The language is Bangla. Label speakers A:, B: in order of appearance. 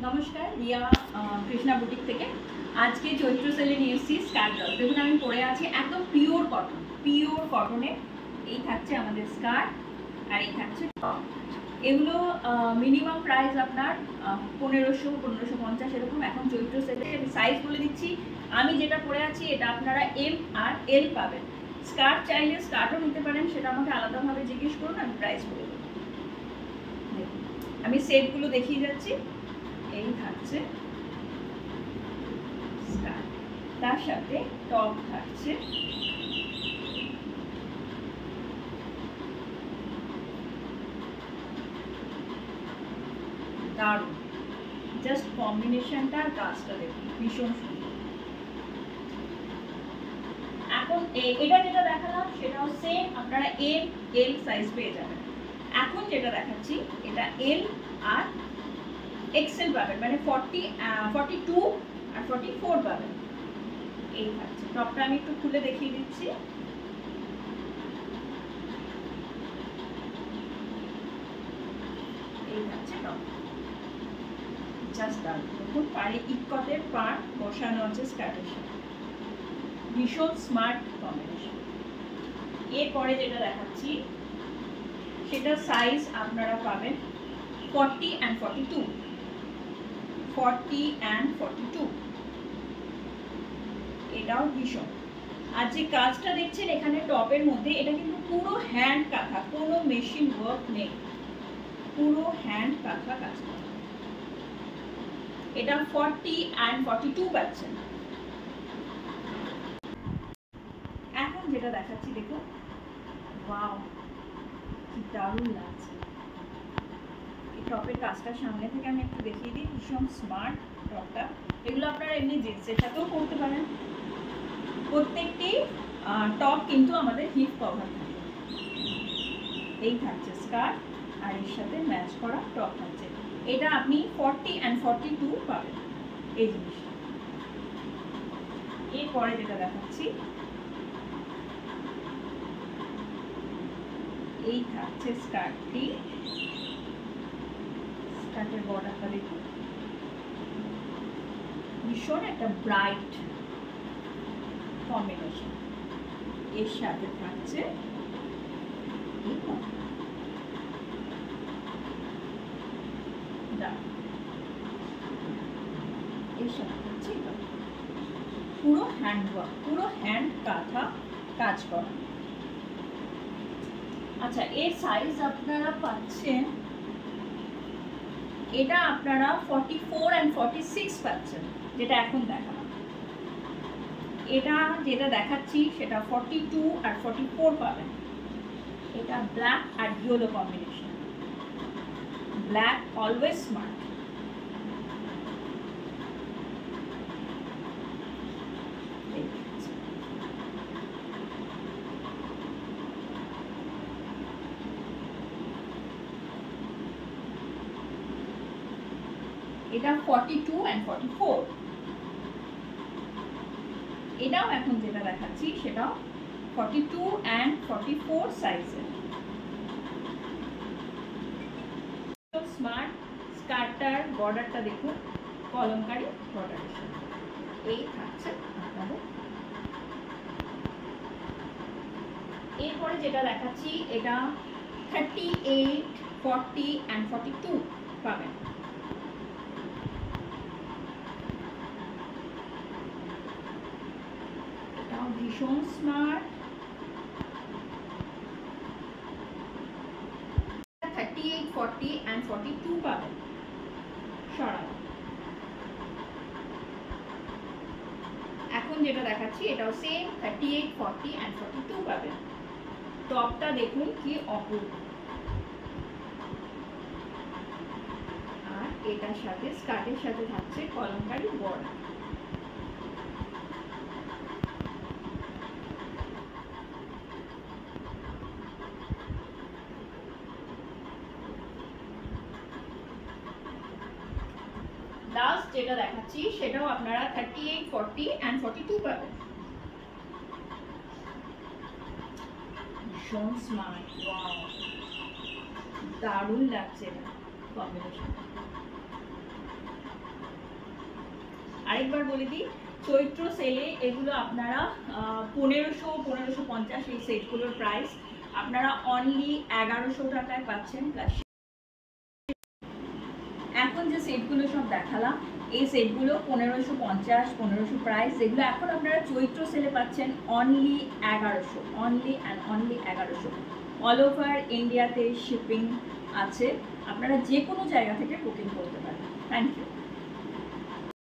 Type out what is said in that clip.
A: নমস্কার, রিয়া কৃষ্ণা বুটিক থেকে। আজকে চৈত্র সেলে নিয়ে এসেছি স্কার্ট ব্লাউজ। দেখুন আমি পরে আছি একদম পিওর কটনে। এই থাকছে আমাদের স্কার্ট আর এই থাকছে টপ। এগুলো মিনিমাম প্রাইস আপনার 1550 এরকম। এখন চৈত্র সেলে আমি সাইজ বলে দিচ্ছি। আমি যেটা পরে আছি এটা আপনারা এম আর এল পাবেন। স্কার্ট চাইলে স্কার্টও নিতে পারেন, সেটা আমাকে আলাদাভাবে জিজ্ঞেস করুন, আমি প্রাইস বলে দেবো। আমি সেটগুলো দেখিয়ে যাচ্ছি। এই থাকছে স্কার্ট, তার সাথে টপ থাকছে। দারুণ, জাস্ট কম্বিনেশনটা আর কাজটা দেখুন, ভীষণ সুন্দর। এখন এটা যেটা দেখালাম সেটাও সেম, আপনারা এম এল সাইজ পেয়ে যাবেন। এখন যেটা দেখাচ্ছি এটা এল আর এক্সেল পাবেন, মানে 42 আর 44 পাবেন। এই থাকছে টপটা, আমি একটু খুলে দেখিয়ে দিচ্ছি। এই থাকছে টপ, জাস্ট দারুণ। দেখুন পাড়ে ইকটের পাড় বসানো আছে স্কার্টের সাথে, ভীষণ স্মার্ট কম্বিনেশন। এরপরে যেটা দেখাচ্ছি সেটা সাইজ আপনারা পাবেন 40 and 42, 40 and 42। এটাও ভীষণ। আর যে কাজটা দেখছেন এখানে টপের মধ্যে, এটা কিন্তু পুরো হ্যান্ড কাঁথা, কোনো মেশিন ওয়ার্ক নেই, পুরো হ্যান্ড কাঁথা কাজ করা। এটা 40 and 42 পাচ্ছেন। এখন যেটা দেখাচ্ছি দেখুন, ওয়াও কি দারুণ লাগছে। এই টপের কাজটা সামনে থেকে আমি একটু দেখিয়ে দিই, ভীষণ স্মার্ট টপটা। এগুলো আপনারা এমনি জিন্সের সাথেও পরতে পারেন। প্রত্যেকটি টপ কিন্তু আমাদের হিপ কভার থাকে। এই থাকছে স্কার্ট আর এর সাথে ম্যাচ করা টপ থাকছে। এটা আপনি 40 and 42 পাবেন এই জিনিসটা। এরপরে যেটা দেখাচ্ছি এই থাকছে স্কার্টটি। স্কার্টের বর্ডারটা দেখুন, ভীষণ একটা ব্রাইট কম্বিনেশন। এর সাথে থাকছে এর সাথে থাকছে পুরো হ্যান্ড ওয়ার্ক, পুরো হ্যান্ড কাঁথা কাজ করা। আচ্ছা, এর সাইজ আপনারা পাচ্ছেন, এটা আপনারা 44 and 46 পাচ্ছেন, যেটা এখন দেখালাম। এটা যেটা দেখাচ্ছি সেটা 42 আর 44 পাবেন। এটা ব্ল্যাক আর yellow combination. Black always smart. এটা 42 and 44। এটাও এখন যেটা দেখাচ্ছি সেটাও 42 and 44 সাইজের। স্মার্ট। স্কার্টটার বর্ডারটা দেখুন, কলমকারী বর্ডারের সাথে। এই থাকছে আপনাদের। এরপরে যেটা দেখাচ্ছি এটা 38, 40 and 42 পাবেন। ভীষণ স্মার্ট। 38, 40 and 42 পাবেন। সরানো। এখন যেটা দেখাচ্ছি এটাও সেম, 38, 40 and 42 পাবেন। টপটা দেখুন কি অপূর্ব। আর এটার সাথে স্কার্টের সাথে থাকছে কলমকারী বর্ডার। লাস্ট যেটা দেখাচ্ছি সেটাও আপনারা 38, 40 and 42 পাবেন। ভীষণ স্মার্ট, ওয়াও দারুণ লাগছে এটা কম্বিনেশন। আরেকবার বলে দিই, চৈত্র সেলে এগুলো আপনারা 1550 এই সেটগুলোর প্রাইস আপনারা অনলি 1100 টাকায় পাচ্ছেন। প্লাস এখন যে সেটগুলো সব দেখালাম এই সেটগুলো 1550 1500 প্রাইস, যেগুলো এখন আপনারা চৈত্র সেলে পাচ্ছেন only 1100, only and only 1100। All over ইন্ডিয়াতে শিপিং আছে, আপনারা যে কোনো জায়গা থেকে বুকিং করতে পারেন। Thank you.